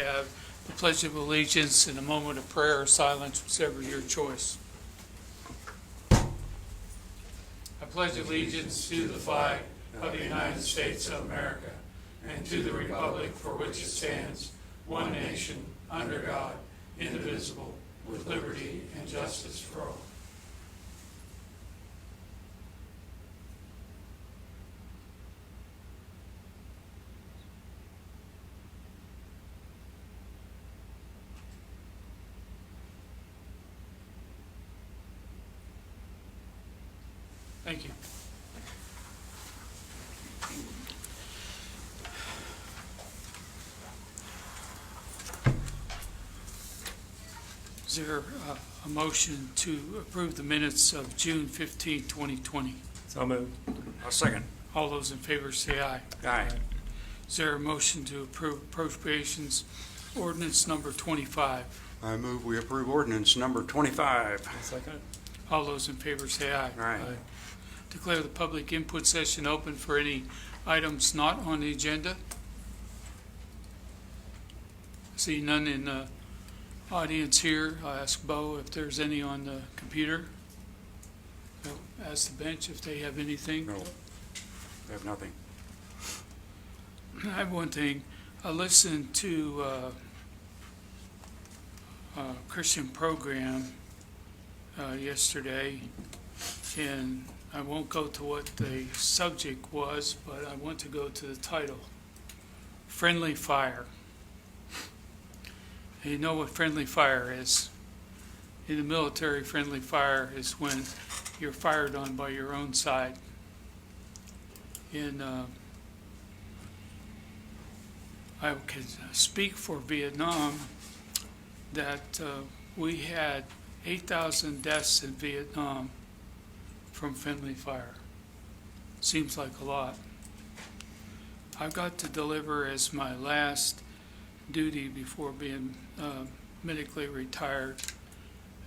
have the Pledge of Allegiance and a moment of prayer or silence, whichever your choice. I pledge allegiance to the flag of the United States of America and to the republic for which it stands, one nation, under God, indivisible, with liberty and justice for all. Thank you. Is there a motion to approve the minutes of June 15, 2020? So moved. I'll second. All those in favor say aye. Aye. Is there a motion to approve appropriations ordinance number 25? I move we approve ordinance number 25. Second. All those in favor say aye. Aye. Declare the public input session open for any items not on the agenda. See none in the audience here. I'll ask Bo if there's any on the computer. I'll ask the bench if they have anything. No, I have nothing. I have one thing. I listened to a Christian program yesterday, and I won't go to what the subject was, but I want to go to the title, Friendly Fire. And you know what friendly fire is. In the military, friendly fire is when you're fired on by your own side. And I can speak for Vietnam that we had 8,000 deaths in Vietnam from friendly fire. Seems like a lot. I got to deliver as my last duty before being medically retired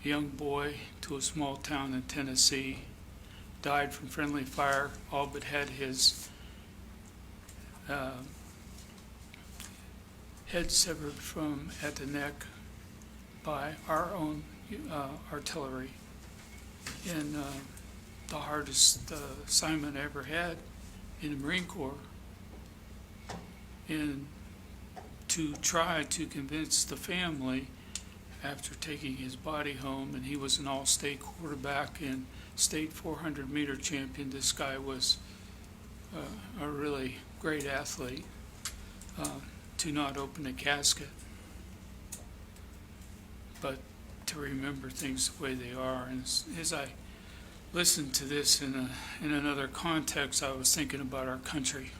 a young boy to a small town in Tennessee. Died from friendly fire, all but had his head severed from at the neck by our own artillery. And the hardest assignment I ever had in the Marine Corps. And to try to convince the family after taking his body home, and he was an all-state quarterback and state 400-meter champion. This guy was a really great athlete, to not open a casket, but to remember things the way they are. And as I listened to this in another context, I was thinking about our country.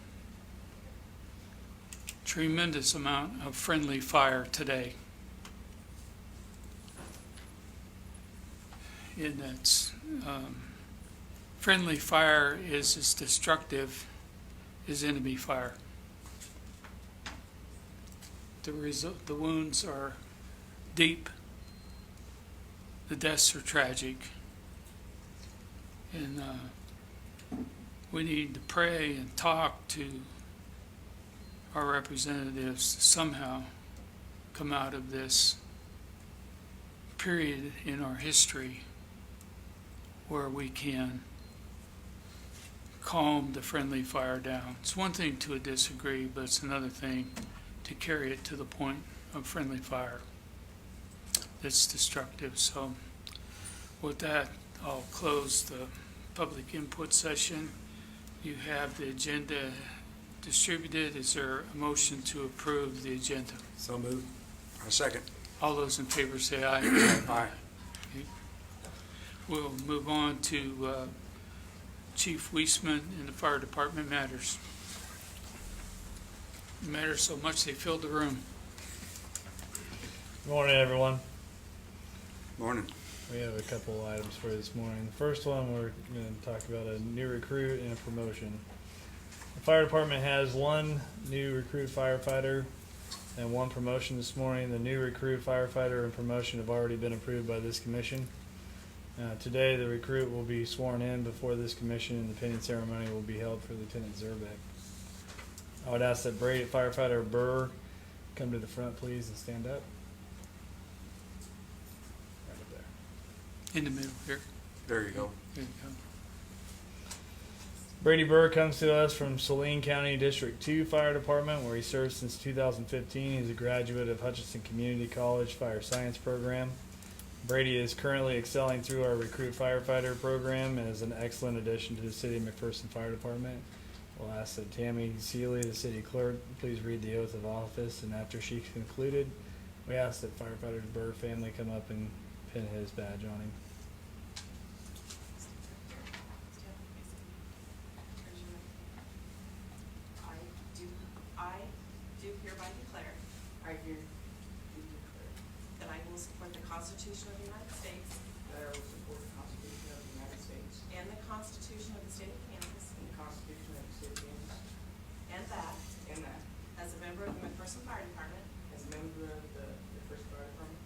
Tremendous amount of friendly fire today. And that's friendly fire is as destructive as enemy fire. The wounds are deep. The deaths are tragic. And we need to pray and talk to our representatives to somehow come out of this period in our history where we can calm the friendly fire down. It's one thing to disagree, but it's another thing to carry it to the point of friendly fire that's destructive. So with that, I'll close the public input session. You have the agenda distributed. Is there a motion to approve the agenda? So moved. I'll second. All those in favor say aye. Aye. We'll move on to Chief Weisman in the Fire Department matters. It matters so much they filled the room. Good morning, everyone. Morning. We have a couple items for this morning. The first one, we're going to talk about a new recruit and a promotion. The fire department has one new recruit firefighter and one promotion this morning. The new recruit firefighter and promotion have already been approved by this commission. Today, the recruit will be sworn in before this commission, and the pinning ceremony will be held for Lieutenant Zerbeck. I would ask that Brady firefighter Burr come to the front, please, and stand up. Right up there. In the middle here. There you go. There you go. Brady Burr comes to us from Saline County District 2 Fire Department, where he served since 2015. He's a graduate of Hutchinson Community College Fire Science Program. Brady is currently excelling through our Recruit Firefighter program and is an excellent addition to the City of McPherson Fire Department. We'll ask that Tammy Seeley, the city clerk, please read the oath of office, and after she's concluded, we ask that firefighter Burr family come up and pin his badge on him. I do hereby declare I do declare that I will support the Constitution of the United States that I will support the Constitution of the United States and the Constitution of the State of Kansas, and the Constitution of the State of Kansas, and that, and that, as a member of the McPherson Fire Department, as a member of the First Fire Department,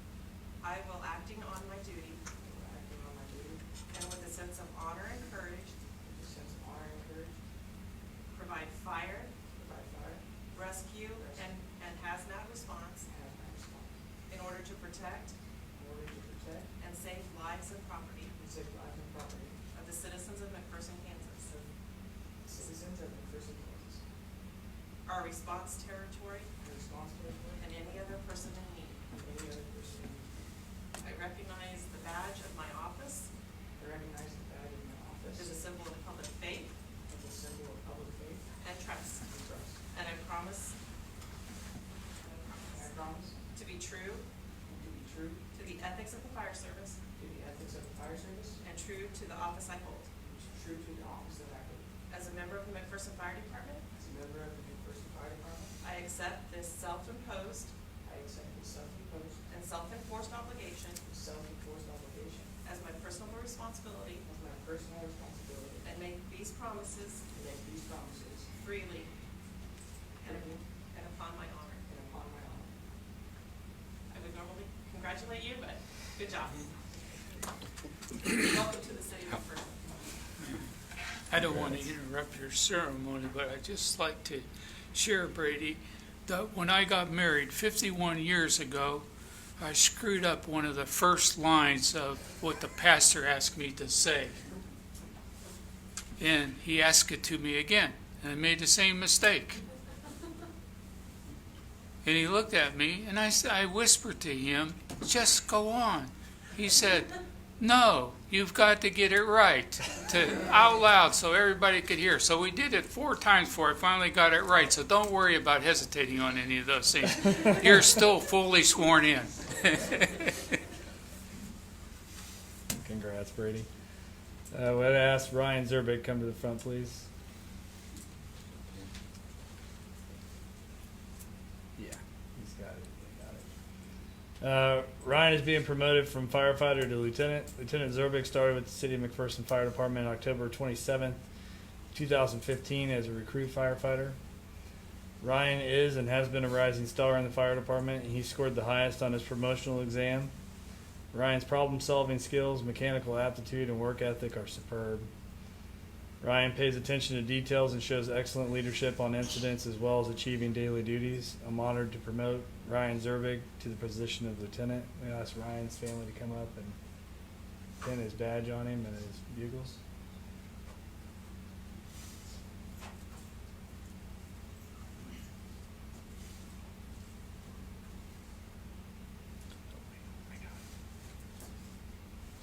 I will, acting on my duty acting on my duty and with a sense of honor and courage, with a sense of honor and courage, provide fire, provide fire, rescue, and hazmat response and hazmat response, in order to protect in order to protect and save lives and property and save lives and property of the citizens of McPherson, Kansas, of citizens of McPherson, Kansas, our response territory, and response territory, and any other person in need. and any other person in need. I recognize the badge of my office I recognize the badge of my office as a symbol of public faith as a symbol of public faith and trust. and trust. And I promise And I promise to be true to be true to the ethics of the fire service to the ethics of the fire service and true to the office I hold. and true to the office that I hold. As a member of the McPherson Fire Department, As a member of the McPherson Fire Department, I accept this self-imposed I accept the self-imposed and self-enforced obligation and self-enforced obligation as my personal responsibility as my personal responsibility and make these promises to make these promises freely and, freely and upon my honor. and upon my honor. I would normally congratulate you, but good job. Welcome to the city of McPherson. I don't want to interrupt your ceremony, but I'd just like to share, Brady, that when I got married 51 years ago, I screwed up one of the first lines of what the pastor asked me to say. And he asked it to me again, and I made the same mistake. And he looked at me, and I whispered to him, "Just go on." He said, "No, you've got to get it right," out loud so everybody could hear. So we did it 4 times before I finally got it right. So don't worry about hesitating on any of those things. You're still fully sworn in. Congrats, Brady. We'd ask Ryan Zerbick come to the front, please. Yeah, he's got it. He got it. Ryan is being promoted from firefighter to lieutenant. Lieutenant Zerbick started with the City of McPherson Fire Department on October 27th, 2015 as a recruit firefighter. Ryan is and has been a rising star in the fire department. He scored the highest on his promotional exam. Ryan's problem-solving skills, mechanical aptitude, and work ethic are superb. Ryan pays attention to details and shows excellent leadership on incidents as well as achieving daily duties. I'm honored to promote Ryan Zervig to the position of lieutenant. We ask Ryan's family to come up and pin his badge on him and his bugles.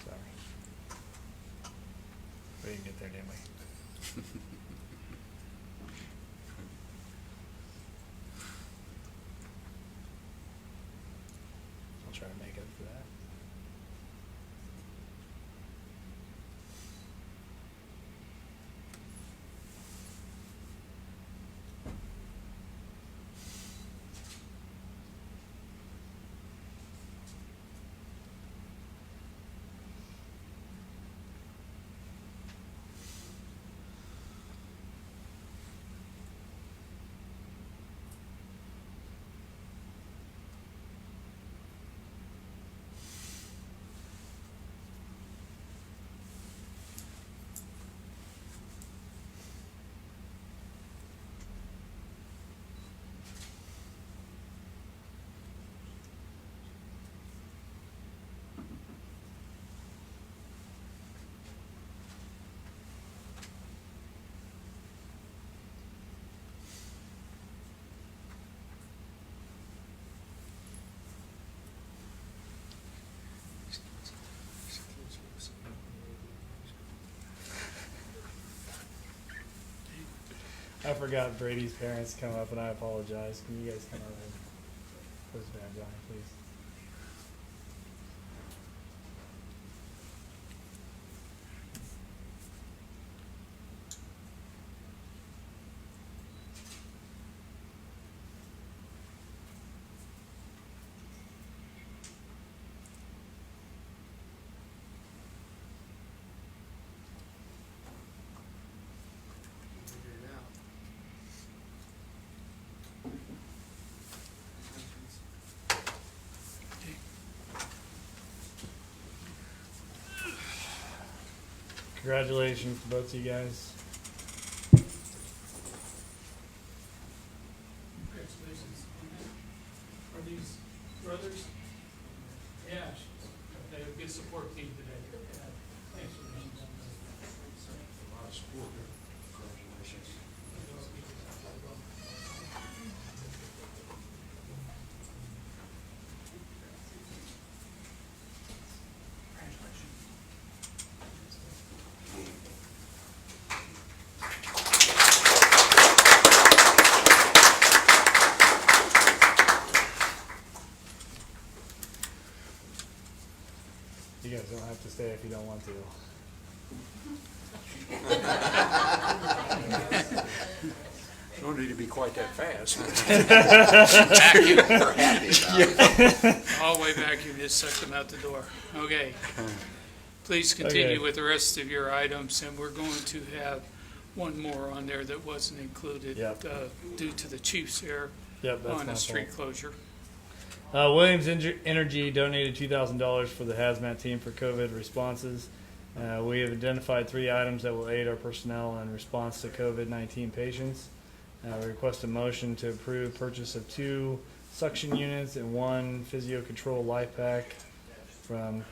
Sorry. We didn't get there, didn't we? I'll try to make up for that. I forgot Brady's parents come up, and I apologize. Can you guys come up and put his badge on, please? Congratulations to both of you guys. Congratulations. Are these brothers? Yeah, they have a good support team today. Thanks for being on A lot of support here. Congratulations. You guys don't have to stay if you don't want to. Don't need to be quite that fast. Hallway vacuum, just suck them out the door. Okay. Please continue Okay. with the rest of your items, and we're going to have one more on there that wasn't included Yep. due to the chief's error Yep, that's on my a street fault. closure. Williams Energy donated $2,000 for the hazmat team for COVID responses. We have identified 3 items that will aid our personnel in response to COVID-19 patients. We request a motion to approve purchase of 2 suction units and 1 physio control life pack from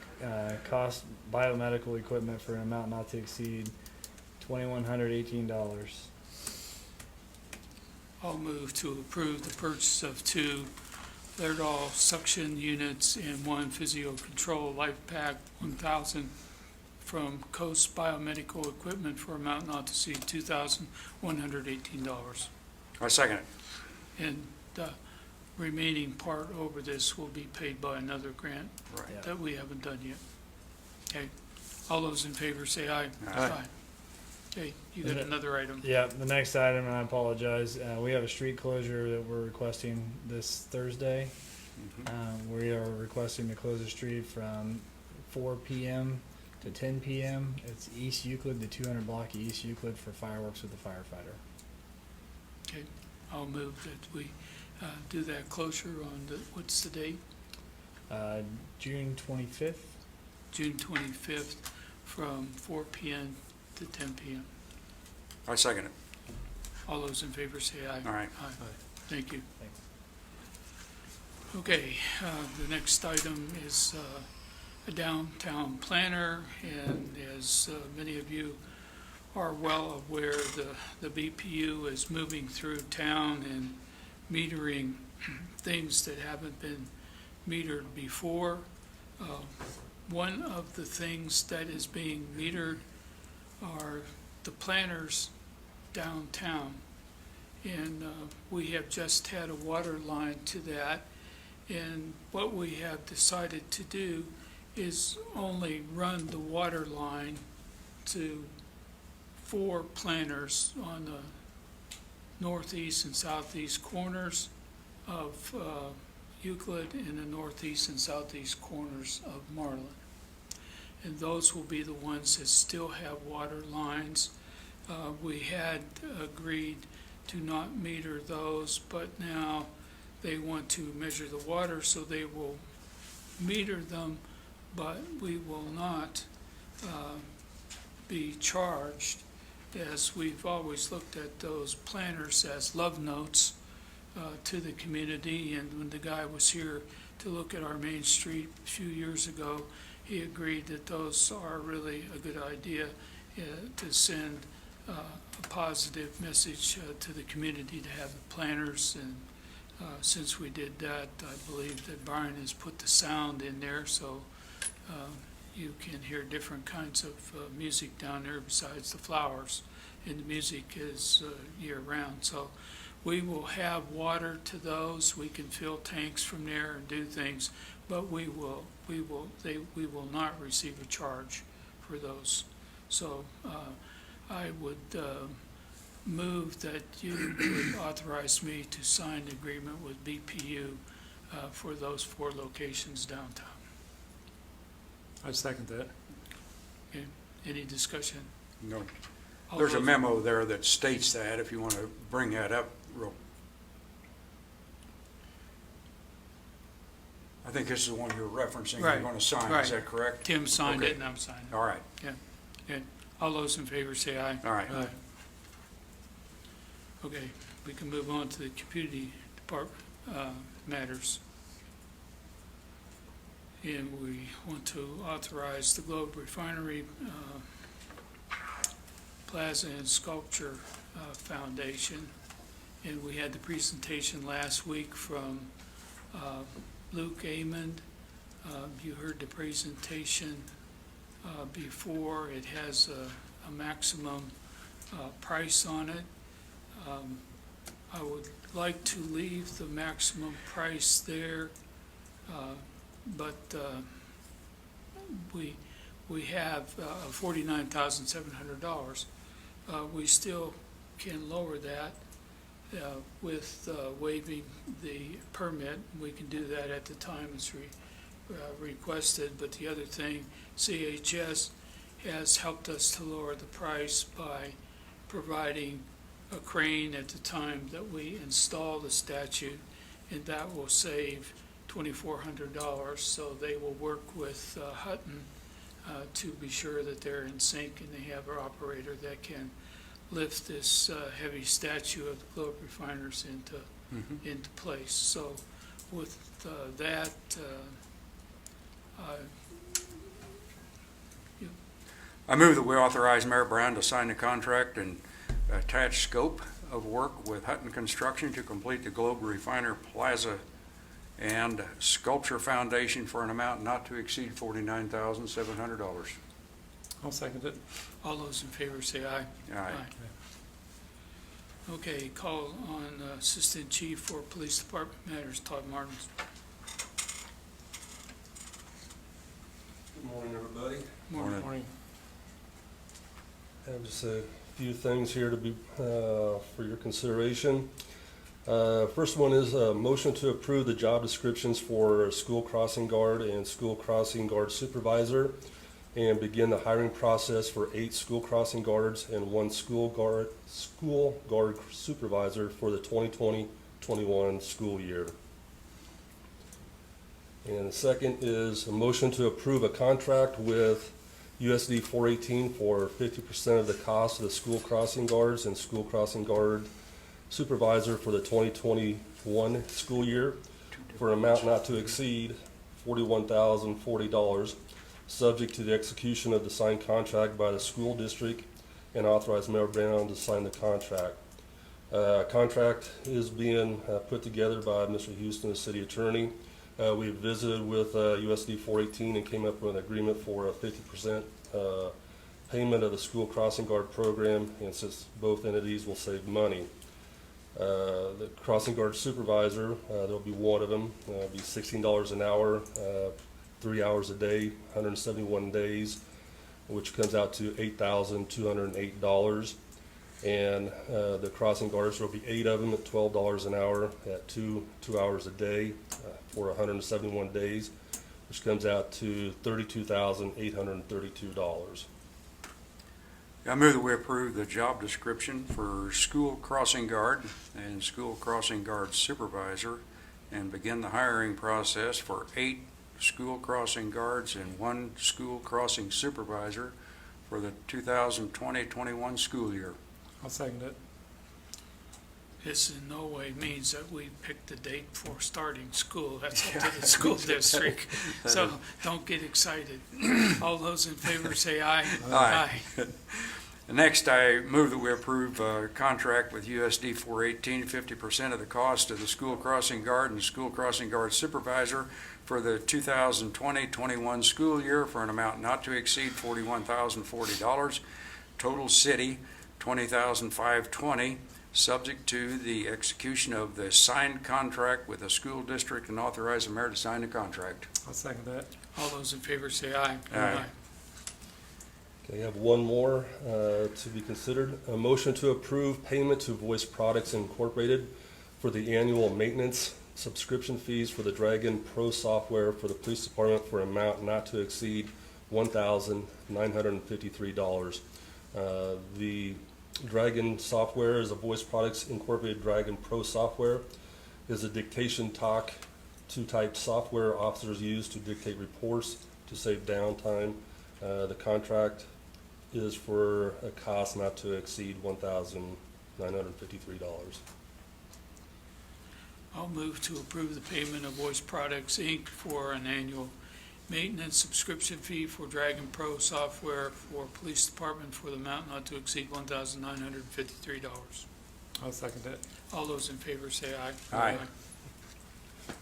Cost Biomedical Equipment for an amount not to exceed $2,118. I'll move to approve the purchase of 2 Laerdal suction units and 1 physio control life pack 1,000 from Coast Biomedical Equipment for amount not to exceed $2,118. I second it. And the remaining part over this will be paid by another grant Right. that we haven't done yet. Okay, all those in favor say aye. Aye. Okay, you got And the- another item. Yeah, the next item, and I apologize, we have a street closure that we're requesting this Thursday. We are requesting to close the street from 4 p.m. to 10 p.m. It's East Euclid, the 200 block of East Euclid for fireworks with the firefighter. Okay, I'll move that we do that closure on the, what's the date? June 25th. June 25th from 4 p.m. to 10 p.m. I second it. All those in favor say aye. All right. Aye. Thank you. Thanks. Okay, the next item is a downtown planner, and as many of you are well aware, the BPU is moving through town and metering things that haven't been metered before. One of the things that is being metered are the planters downtown. And we have just had a water line to that. And what we have decided to do is only run the water line to 4 planters on the northeast and southeast corners of Euclid and the northeast and southeast corners of Marlin. And those will be the ones that still have water lines. We had agreed to not meter those, but now they want to measure the water, so they will meter them, but we will not be charged, as we've always looked at those planters as love notes to the community. And when the guy was here to look at our main street a few years ago, he agreed that those are really a good idea to send a positive message to the community to have the planters. And since we did that, I believe that Brian has put the sound in there, so you can hear different kinds of music down there besides the flowers. and the music is year-round. So we will have water to those. We can fill tanks from there and do things, but we will not receive a charge for those. So I would move that you would authorize me to sign an agreement with BPU for those 4 locations downtown. I second that. Okay, any discussion? No. All There's a those- memo there that states that, if you want to bring that up real. I think this is the one you're referencing, you're Right, going to sign, right. is that correct? Tim signed Okay. it and I'm signing it. All right, Okay, all those in favor say aye. all right. Aye. Okay, we can move on to the community department matters. And we want to authorize the Globe Refinery Plaza and Sculpture Foundation. And we had the presentation last week from Luke Amond. You heard the presentation before. It has a maximum price on it. I would like to leave the maximum price there, but we have $49,700. We still can lower that with waiving the permit. We can do that at the time it's requested, but the other thing, CHS has helped us to lower the price by providing a crane at the time that we install the statute, and that will save $2,400. So they will work with Hutton to be sure that they're in sync and they have an operator that can lift this heavy statue of the Globe Refiners into place. So with that, I move that we authorize Mayor Brown to sign the contract and attach scope of work with Hutton Construction to complete the Globe Refiner Plaza and Sculpture Foundation for an amount not to exceed $49,700. I'll second it. all those in favor say aye. Aye. Okay, call on Assistant Chief for Police Department Matters, Todd Martins. Good morning, everybody. Morning. Morning. I have just a few things here to be for your consideration. First one is a motion to approve the job descriptions for school crossing guard and school crossing guard supervisor, and begin the hiring process for 8 school crossing guards and 1 school guard supervisor for the 2020-21 school year. And the second is a motion to approve a contract with USD 418 for 50% of the cost of the school crossing guards and school crossing guard supervisor for the 2021 school year for an amount not to exceed $41,040, subject to the execution of the signed contract by the school district, and authorize Mayor Brown to sign the contract. Contract is being put together by Mr. Houston, the city attorney. We visited with USD 418 and came up with an agreement for a 50% payment of the school crossing guard program, and since both entities will save money. The crossing guard supervisor, there'll be 1 of them, be $16 an hour, 3 hours a day, 171 days, which comes out to $8,208. And the crossing guards, there'll be 8 of them at $12 an hour at 2 hours a day for 171 days, which comes out to $32,832. I move that we approve the job description for school crossing guard and school crossing guard supervisor, and begin the hiring process for 8 school crossing guards and 1 school crossing supervisor for the 2020-21 school year. I'll second it. This in no way means that we picked the date for starting school. That's up to the school district. So don't get excited. All those in favor say aye. Aye. Next, I move that we approve a contract with USD 418, 50% of the cost of the school crossing guard and school crossing guard supervisor for the 2020-21 school year for an amount not to exceed $41,040. Total city, $20,520, subject to the execution of the signed contract with the school district, and authorize the mayor to sign the contract. I'll second that. All those in favor say aye. Aye. Okay, I have one more to be considered. A motion to approve payment to Voice Products Incorporated for the annual maintenance subscription fees for the Dragon Pro software for the police department for an amount not to exceed $1,953. The Dragon software is a Voice Products Incorporated Dragon Pro software. Is a dictation talk type software officers use to dictate reports to save downtime. The contract is for a cost not to exceed $1,953. I'll move to approve the payment of Voice Products, Inc. for an annual maintenance subscription fee for Dragon Pro software for police department for the amount not to exceed $1,953. I'll second that. All those in favor say aye. Aye.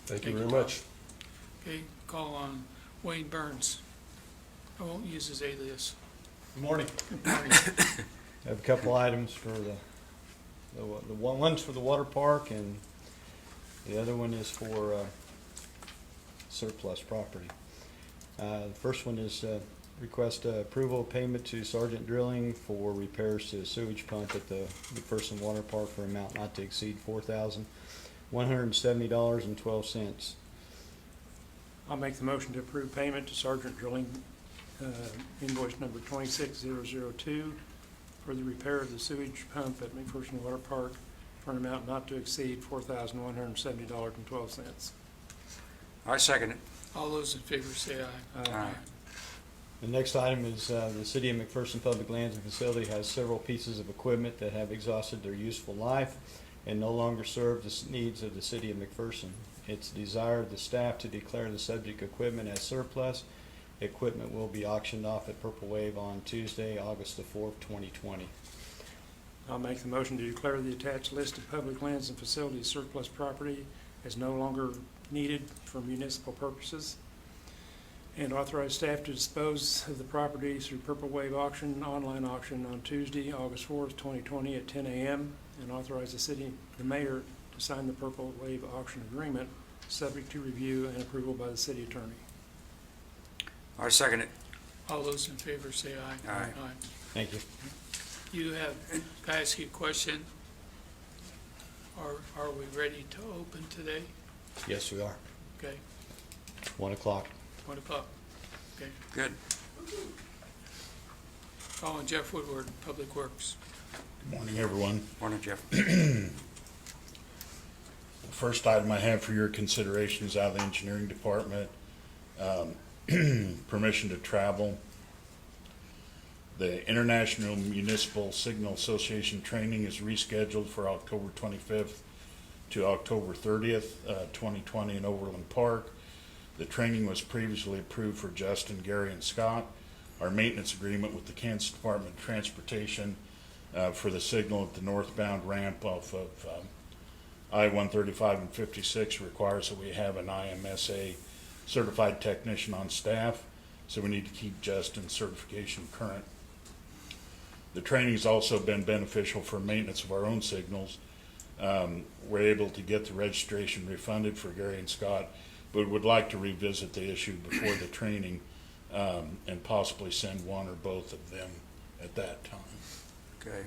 Thank you Thank very you, much. Okay, call on Wayne Burns. I won't use his alias. Good morning. Good morning. I have a couple items for the one's for the water park, and the other one is for surplus property. The first one is request approval of payment to Sergeant Drilling for repairs to a sewage pump at the McPherson Water Park for an amount not to exceed $4,170.12. I'll make the motion to approve payment to Sergeant Drilling, invoice number 26002, for the repair of the sewage pump at McPherson Water Park for an amount not to exceed $4,170.12. I second it. All those in favor say aye. Aye. The next item is the City of McPherson Public Lands and Facility has several pieces of equipment that have exhausted their useful life and no longer serve the needs of the City of McPherson. It's the desire of the staff to declare the subject equipment as surplus. Equipment will be auctioned off at Purple Wave on Tuesday, August the 4th, 2020. I'll make the motion to declare the attached list of public lands and facilities surplus property as no longer needed for municipal purposes, and authorize staff to dispose of the property through Purple Wave auction, online auction on Tuesday, August 4th, 2020 at 10 a.m., and authorize the mayor to sign the Purple Wave auction agreement, subject to review and approval by the city attorney. I second it. All those in favor say aye. Aye. Thank you. You have, can I ask you a question? Are we ready to open today? Yes, we are. Okay, 1 o'clock. 1 o'clock. Okay. Good. Call on Jeff Woodward, Public Works. Good morning, everyone. Morning, Jeff. The first item I have for your consideration is out of the engineering department. Permission to travel. The International Municipal Signal Association training is rescheduled for October 25th to October 30th, 2020 in Overland Park. The training was previously approved for Justin, Gary, and Scott. Our maintenance agreement with the Kansas Department of Transportation for the signal at the northbound ramp off of I-135 and 56 requires that we have an IMSA certified technician on staff, so we need to keep Justin's certification current. The training's also been beneficial for maintenance of our own signals. We're able to get the registration refunded for Gary and Scott, but would like to revisit the issue before the training and possibly send one or both of them at that time. Okay.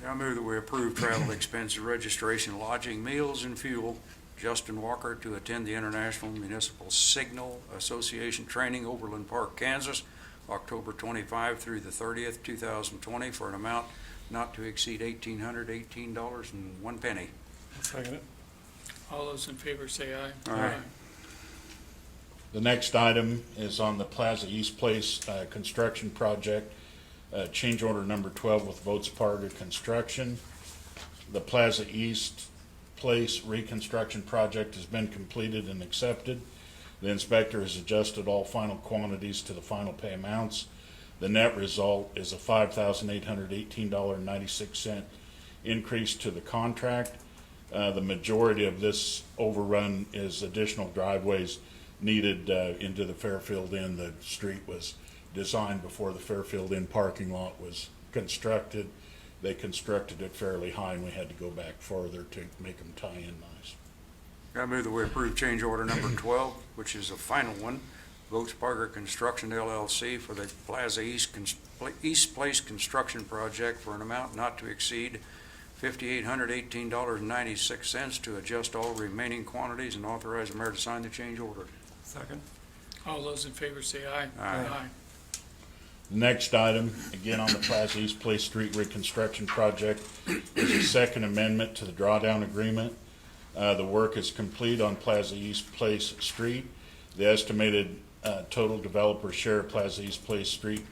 I move that we approve travel expenses, registration, lodging, meals, and fuel. Justin Walker to attend the International Municipal Signal Association training, Overland Park, Kansas, October 25 through the 30th, 2020, for an amount not to exceed $1,818.01. I'll second it. All those in favor say aye. Aye. The next item is on the Plaza East Place construction project, change order number 12 with Votes Parga Construction. The Plaza East Place reconstruction project has been completed and accepted. The inspector has adjusted all final quantities to the final pay amounts. The net result is a $5,818.96 increase to the contract. The majority of this overrun is additional driveways needed into the Fairfield Inn. The street was designed before the Fairfield Inn parking lot was constructed, they constructed it fairly high and we had to go back farther to make them tie in nice. I move that we approve change order number 12, which is the final one. Votes Parker Construction LLC for the Plaza East Place construction project for an amount not to exceed $5,818.96 to adjust all remaining quantities and authorize the mayor to sign the change order. Second. All those in favor say aye. Aye. The next item, again on the Plaza East Place Street reconstruction project, is a second amendment to the drawdown agreement. The work is complete on Plaza East Place Street. The estimated total developer share of Plaza East Place Street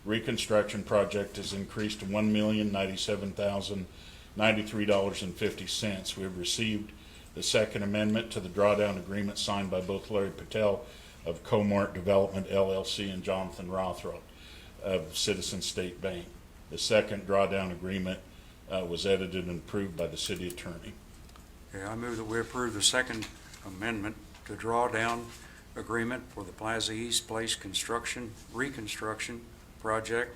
reconstruction project is increased to $1,097,093.50. We have received the second amendment to the drawdown agreement signed by both Larry Patel of Comart Development LLC and Jonathan Rothrock of Citizen State Bank. The second drawdown agreement was edited and approved by the city attorney. Okay, I move that we approve the second amendment to drawdown agreement for the Plaza East Place reconstruction project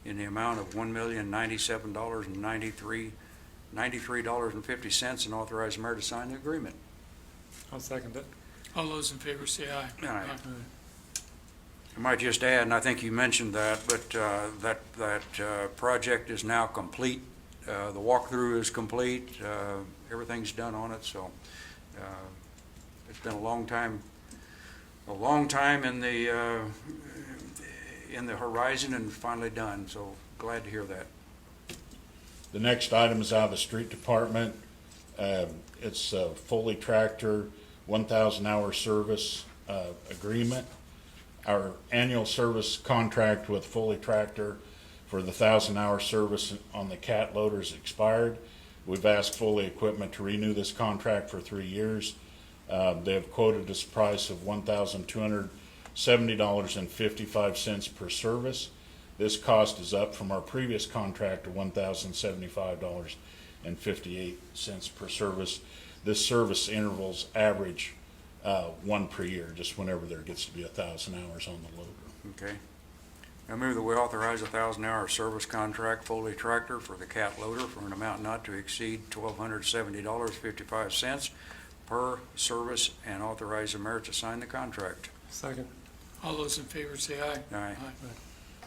in the amount of $1,097,093.50 and authorize the mayor to sign the agreement. I'll second it. All those in favor say aye. Aye. I might just add, and I think you mentioned that, but that project is now complete. The walkthrough is complete. Everything's done on it, so it's been a long time in the horizon and finally done. So glad to hear that. The next item is out of the street department. It's a Foley Tractor 1,000 hour service agreement. Our annual service contract with Foley Tractor for the 1,000 hour service on the cat loaders expired. We've asked Foley Equipment to renew this contract for 3 years. They have quoted us a price of $1,270.55 per service. This cost is up from our previous contract of $1,075.58 per service. This service intervals average one per year, just whenever there gets to be 1,000 hours on the loader. Okay. I move that we authorize a 1,000-hour service contract Foley Tractor for the cat loader for an amount not to exceed $1,270.55 per service and authorize the mayor to sign the contract. Second. All those in favor say aye. Aye.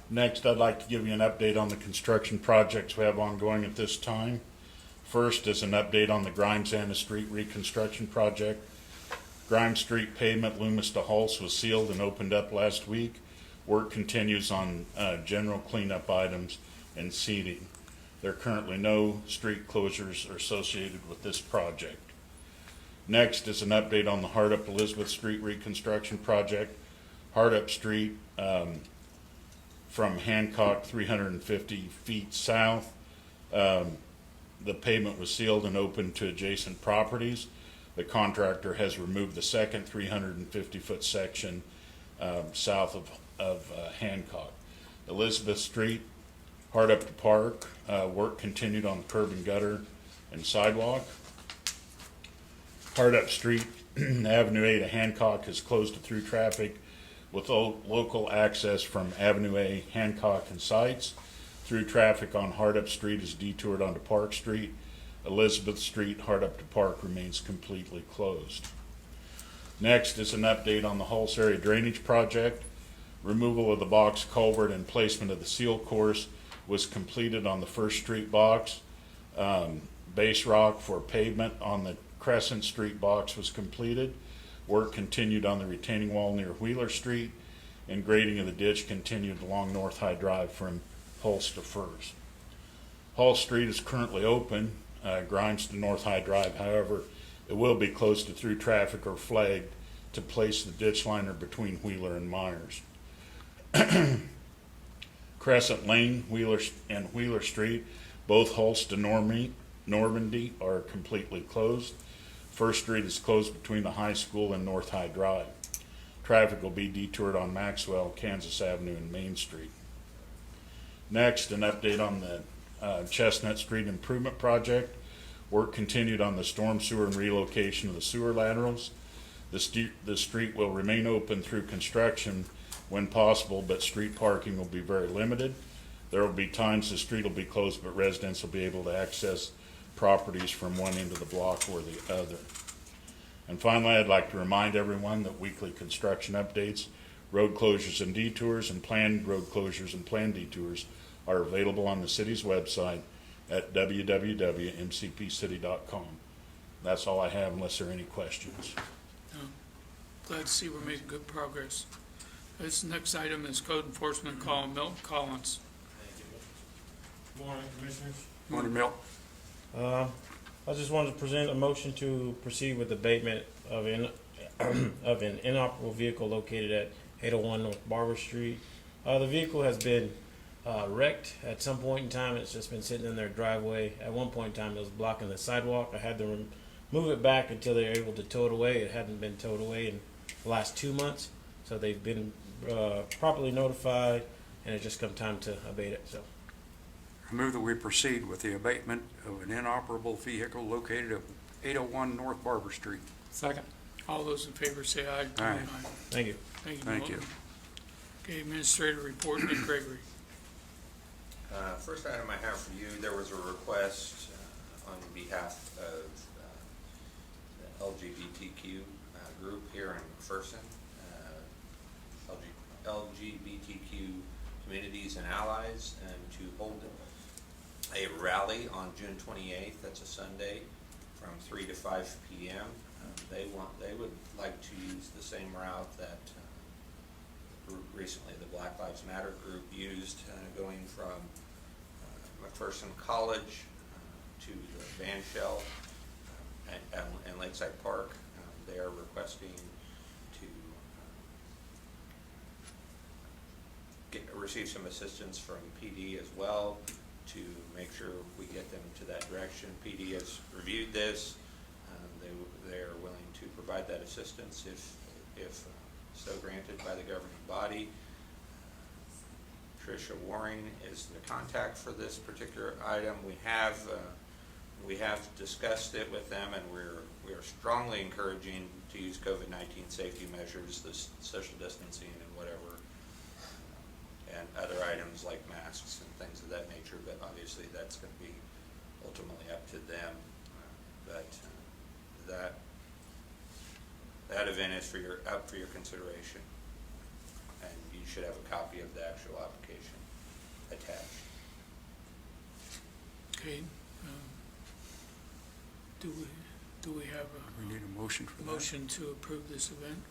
Next, I'd like to give you an update on the construction projects we have ongoing at this time. First is an update on the Grimes Anna Street reconstruction project. Grimes Street pavement Loomis to Hulse was sealed and opened up last week. Work continues on general cleanup items and seeding. There are currently no street closures associated with this project. Next is an update on the Hardup Elizabeth Street reconstruction project. Hardup Street from Hancock 350 feet south. The pavement was sealed and opened to adjacent properties. The contractor has removed the second 350-foot section south of Hancock. Elizabeth Street, Hardup to Park, work continued on the curb and gutter and sidewalk. Hardup Street, Avenue A to Hancock is closed to through traffic with local access from Avenue A, Hancock, and Sites. Through traffic on Hardup Street is detoured onto Park Street. Elizabeth Street, Hardup to Park remains completely closed. Next is an update on the Hulse area drainage project. Removal of the box culvert and placement of the seal course was completed on the First Street box. Base rock for pavement on the Crescent Street box was completed. Work continued on the retaining wall near Wheeler Street, and grading of the ditch continued along North High Drive from Hulse to Furs. Hulse Street is currently open, Grimes to North High Drive. However, it will be closed to through traffic or flagged to place the ditch liner between Wheeler and Myers. Crescent Lane, Wheeler Street, both Hulse to Normandy are completely closed. First Street is closed between the high school and North High Drive. Traffic will be detoured on Maxwell, Kansas Avenue, and Main Street. Next, an update on the Chestnut Street Improvement Project. Work continued on the storm sewer and relocation of the sewer laterals. The street will remain open through construction when possible, but street parking will be very limited. There will be times the street will be closed, but residents will be able to access properties from one end of the block or the other. And finally, I'd like to remind everyone that weekly construction updates, road closures and detours, and planned road closures and planned detours are available on the city's website at www.mcpcity.com. That's all I have unless there are any questions. Glad to see we're making good progress. This next item is code enforcement call, Milton Collins. Morning, Commissioners. Morning, Milt. I just wanted to present a motion to proceed with abatement of an inoperable vehicle located at 801 North Barber Street. The vehicle has been wrecked at some point in time. It's just been sitting in their driveway. At one point in time, it was blocking the sidewalk. I had to move it back until they were able to tow it away. It hadn't been towed away in the last 2 months, so they've been properly notified, and it's just come time to abate it. So. I move that we proceed with the abatement of an inoperable vehicle located at 801 North Barber Street. Second. All those in favor say aye. Aye. Thank you. Thank you. Thank you. Milton. Okay, Administrator report, Nick Gregory. First item I have for you, there was a request on behalf of the LGBTQ group here in McPherson, LGBTQ communities and allies, and to hold a rally on June 28th. That's a Sunday, from 3 to 5 p.m. They would like to use the same route that recently the Black Lives Matter group used, going from McPherson College to the band shell and Lakeside Park. They are requesting to receive some assistance from PD as well to make sure we get them to that direction. PD has reviewed this. They are willing to provide that assistance if so granted by the governing body. Tricia Waring is the contact for this particular item. We have discussed it with them, and we are strongly encouraging to use COVID-19 safety measures, this social distancing and whatever, and other items like masks and things of that nature. But obviously, that's going to be ultimately up to them. But that event is up for your consideration, and you should have a copy of the actual application attached. Okay. Do we have We need a motion for a that. motion to approve this event?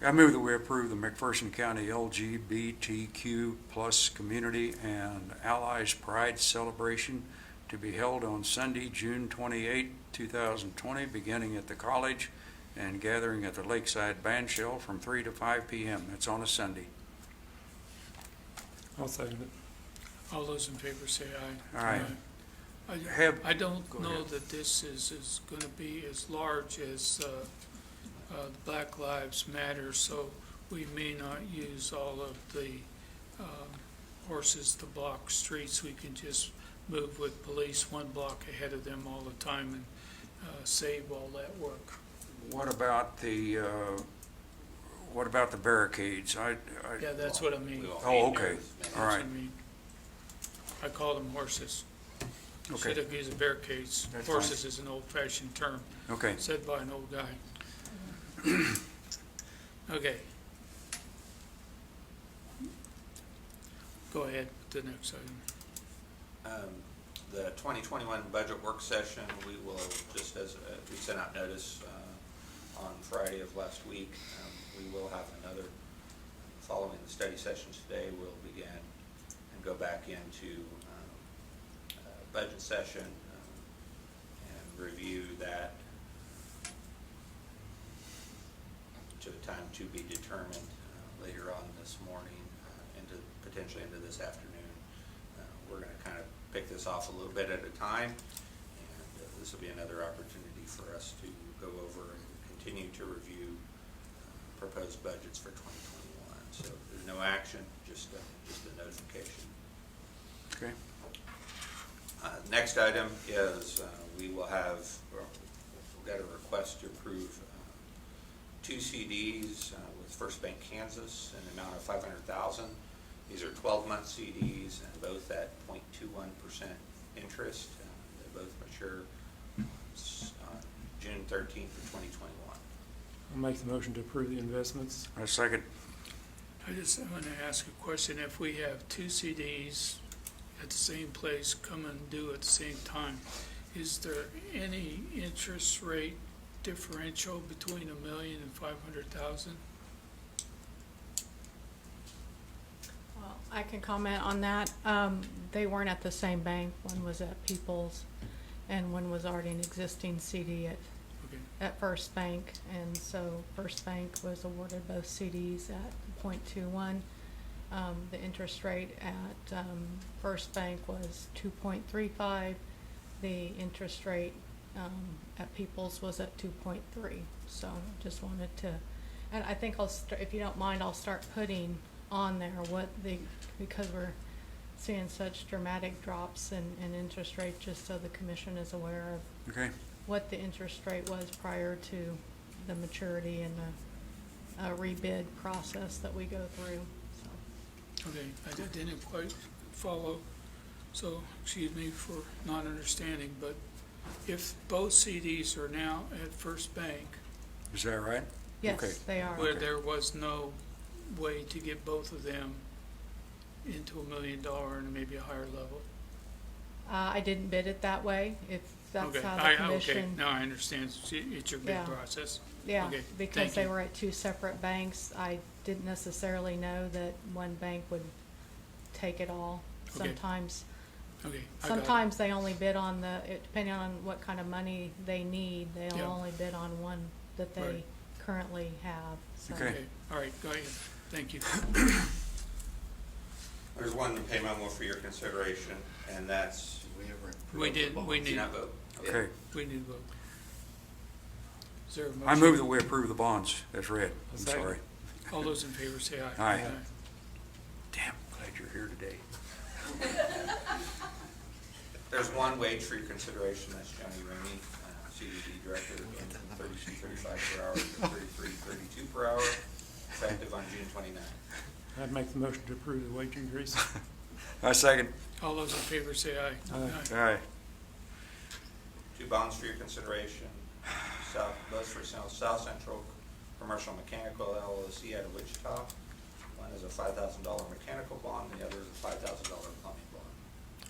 I move that we approve the McPherson County LGBTQ plus community and allies pride celebration to be held on Sunday, June 28, 2020, beginning at the college and gathering at the Lakeside Band Shell from 3 to 5 p.m. It's on a Sunday. I'll second it. All those in favor say aye. Aye. I don't Go know ahead. that this is going to be as large as the Black Lives Matter, so we may not use all of the horses to block streets. We can just move with police one block ahead of them all the time and save all that work. What about the barricades? Yeah, that's what I mean. We won't Oh, need okay. those. That's All what right. I mean. I call them horses. Okay. Instead of using barricades. That's Horses is an old-fashioned term, Okay. said by an old guy. Okay. Go ahead with the next item. The 2021 budget work session, we will, just as we sent out notice on Friday of last week, we will have another, following the study sessions today, we'll begin and go back into budget session and review that to a time to be determined later on this morning, potentially into this afternoon. We're going to kind of pick this off a little bit at a time, and this will be another opportunity for us to go over and continue to review proposed budgets for 2021. So there's no action, just a notification. Okay. Next item is we've got a request to approve two CDs with First Bank Kansas in the amount of $500,000. These are 12-month CDs and both at 0.21% interest. They both mature on June 13th of 2021. I'll make the motion to approve the investments. I second. I just want to ask a question. If we have two CDs at the same place coming due at the same time, is there any interest rate differential between $1 million and $500,000? Well, I can comment on that. They weren't at the same bank. One was at People's and one was already an existing CD at First Bank. And so First Bank was awarded both CDs at 0.21. The interest rate at First Bank was 2.35. The interest rate at People's was at 2.3. So just wanted to, and I think if you don't mind, I'll start putting on there because we're seeing such dramatic drops in interest rate, just so the commission is aware of Okay. what the interest rate was prior to the maturity and the rebid process that we go through. So. Okay, I didn't quite follow, so excuse me for not understanding, but if both CDs are now at First Bank, Is that right? Yes, Okay. they are. where there was no way to get both of them into $1 million and maybe a higher level? I didn't bid it that way. If that's Okay, how the okay, commission. now I understand. It's your bid Yeah. process. Yeah, Okay, because thank they you. were at two separate banks. I didn't necessarily know that one bank would take it all. Okay. Sometimes, Okay, I got it. sometimes they only bid on depending on what kind of money they need, they'll Yeah. only bid on one that they Right. currently have. So. Okay. Okay, all right, go ahead. Thank you. There's one pay memo for your consideration, and that's. We did, we Do you need, not vote? Okay. we need to vote. Is there a motion? I move that we approve the bonds as read. I'm Second. sorry. All those in favor say aye. Aye. Damn, glad you're here today. There's one wage for your consideration, that's Johnny Ramey, CDD Director, going from $32.35 per hour to $33.32 per hour, effective on June 29th. I'd make the motion to approve the wage increase. I second. All those in favor say aye. Aye. Aye. Two bonds for your consideration, both for South Central Commercial Mechanical LLC out of Wichita. One is a $5,000 mechanical bond, the other is a $5,000 plumbing bond.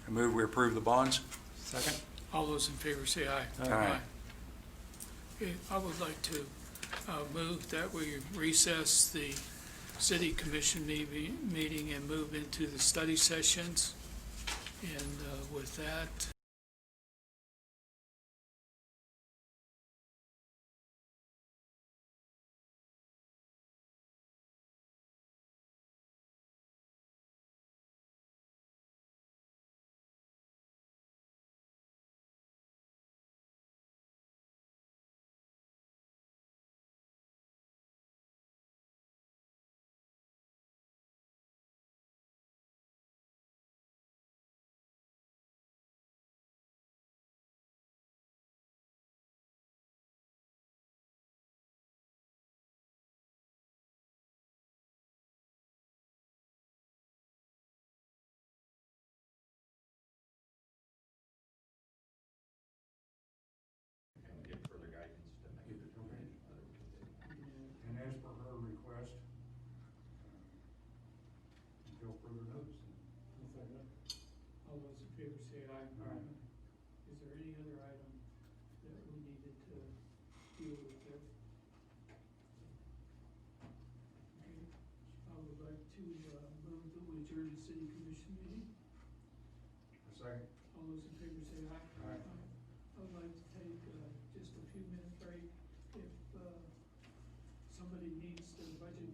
I move we approve the bonds. Second. All those in favor say aye. Aye. Okay, I would like to move that we recess the city commission meeting and move into the study sessions. And with that, And as per her request, until further notice. all those in favor say aye. Aye. Is there any other item that we needed to deal with there? Okay, I would like to move that we adjourn the city commission meeting. A second. All those in favor say aye. Aye. I would like to take just a few minute break if somebody needs their budget